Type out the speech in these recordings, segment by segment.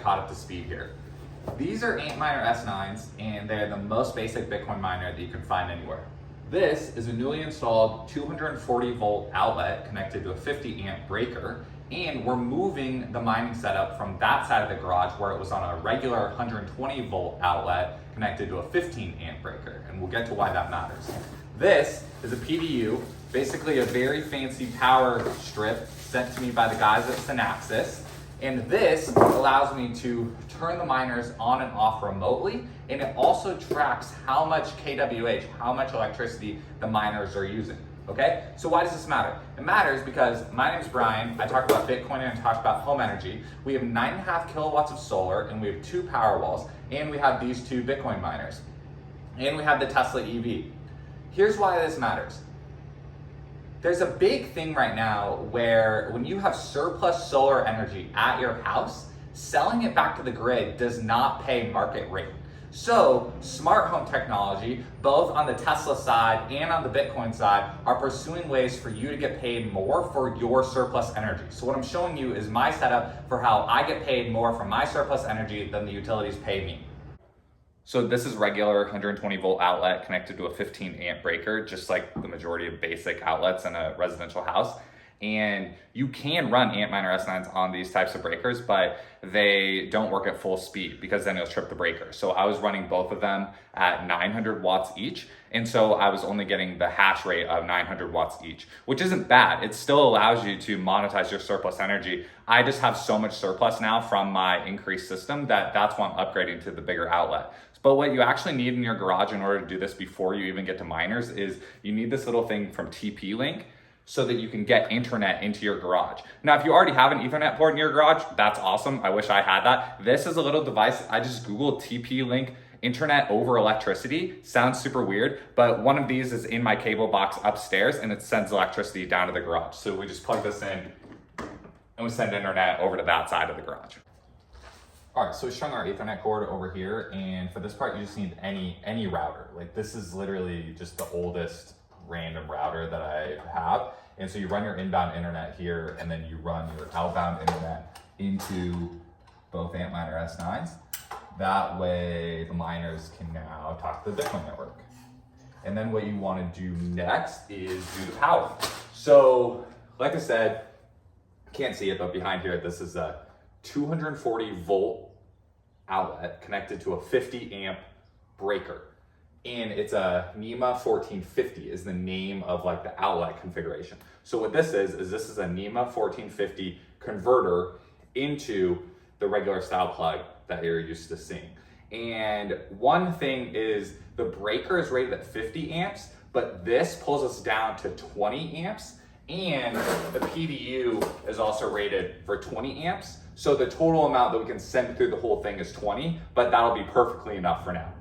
caught up to speed here. These are Antminer S9s, and they're the most basic Bitcoin miner that you can find anywhere. This is a newly installed 240 volt outlet connected to a 50 amp breaker, and we're moving the mining setup from that side of the garage where it was on a regular 120 volt outlet connected to a 15 amp breaker, and we'll get to why that matters. This is a PDU, basically a very fancy power strip sent to me by the guys at SynAccess. And this allows me to turn the miners on and off remotely, and it also tracks how much kWh, how much electricity the miners are using, okay? So why does this matter? It matters because my name's Brian, I talked about Bitcoin and I talked about home energy. We have 9.5 kilowatts of solar, and we have 2 Powerwalls, and we have these 2 Bitcoin miners. And we have the Tesla EV. Here's why this matters. There's a big thing right now where when you have surplus solar energy at your house, selling it back to the grid does not pay market rate. So smart home technology, both on the Tesla side and on the Bitcoin side, are pursuing ways for you to get paid more for your surplus energy. So what I'm showing you is my setup for how I get paid more from my surplus energy than the utilities pay me. So this is regular 120 volt outlet connected to a 15 amp breaker, just like the majority of basic outlets in a residential house. And you can run Antminer S9s on these types of breakers, but they don't work at full speed because then it'll trip the breaker. So I was running both of them at 900 watts each. And so I was only getting the hash rate of 900 watts each, which isn't bad. It still allows you to monetize your surplus energy. I just have so much surplus now from my increased system that's why I'm upgrading to the bigger outlet. But what you actually need in your garage in order to do this before you even get to miners is you need this little thing from TP-Link so that you can get internet into your garage. Now, if you already have an Ethernet port in your garage, that's awesome. I wish I had that. This is a little device. I just Googled TP-Link internet over electricity. Sounds super weird, but one of these is in my cable box upstairs and it sends electricity down to the garage. So we just plug this in and we send internet over to that side of the garage. All right, so we strung our Ethernet cord over here, and for this part, you just need any router. Like, this is literally just the oldest random router that I have. And so you run your inbound internet here, and then you run your outbound internet into both Antminer S9s. That way, the miners can now talk to the Bitcoin network. And then what you want to do next is do the power. So, like I said, can't see it, but behind here, this is a 240 volt outlet connected to a 50 amp breaker. And it's a NEMA 1450 is the name of like the outlet configuration. So what this is this is a NEMA 1450 converter into the regular style plug that you're used to seeing. And one thing is the breaker is rated at 50 amps, but this pulls us down to 20 amps. And the PDU is also rated for 20 amps. So the total amount that we can send through the whole thing is 20, but that'll be perfectly enough for now.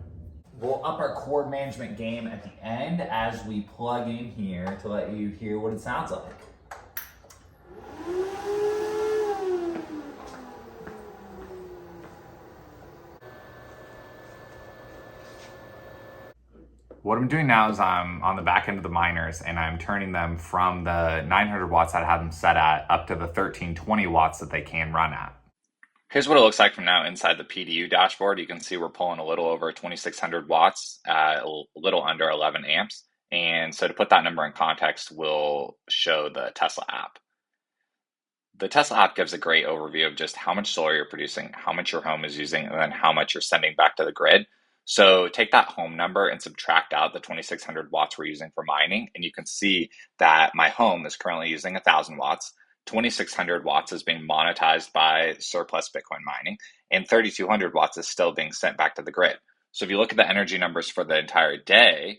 We'll up our cord management game at the end as we plug in here to let you hear what it sounds like. What I'm doing now is I'm on the back end of the miners and I'm turning them from the 900 watts that I had them set at up to the 1320 watts that they can run at. Here's what it looks like from now inside the PDU dashboard. You can see we're pulling a little over 2600 watts at a little under 11 amps. And so to put that number in context, we'll show the Tesla app. The Tesla app gives a great overview of just how much solar you're producing, how much your home is using, and then how much you're sending back to the grid. So take that home number and subtract out the 2600 watts we're using for mining, and you can see that my home is currently using 1000 watts. 2600 watts is being monetized by surplus Bitcoin mining, and 3200 watts is still being sent back to the grid. So if you look at the energy numbers for the entire day,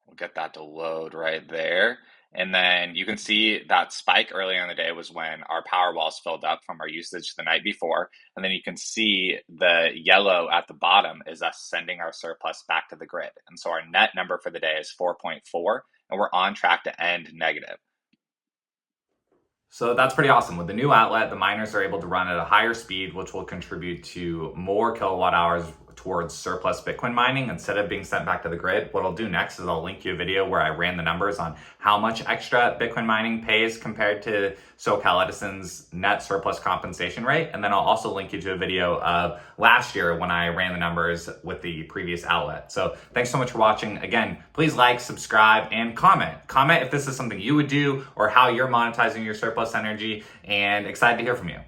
we'll get that to load right there. And then you can see that spike earlier in the day was when our power walls filled up from our usage the night before. And then you can see the yellow at the bottom is us sending our surplus back to the grid. And so our net number for the day is 4.4, and we're on track to end negative. So that's pretty awesome. With the new outlet, the miners are able to run at a higher speed, which will contribute to more kilowatt hours towards surplus Bitcoin mining instead of being sent back to the grid, what I'll do next is I'll link you a video where I ran the numbers on how much extra Bitcoin mining pays compared to SoCal Edison's net surplus compensation rate. And then I'll also link you to a video of last year when I ran the numbers with the previous outlet. So thanks so much for watching. Again, please like, subscribe, and comment. Comment if this is something you would do or how you're monetizing your surplus energy, and excited to hear from you.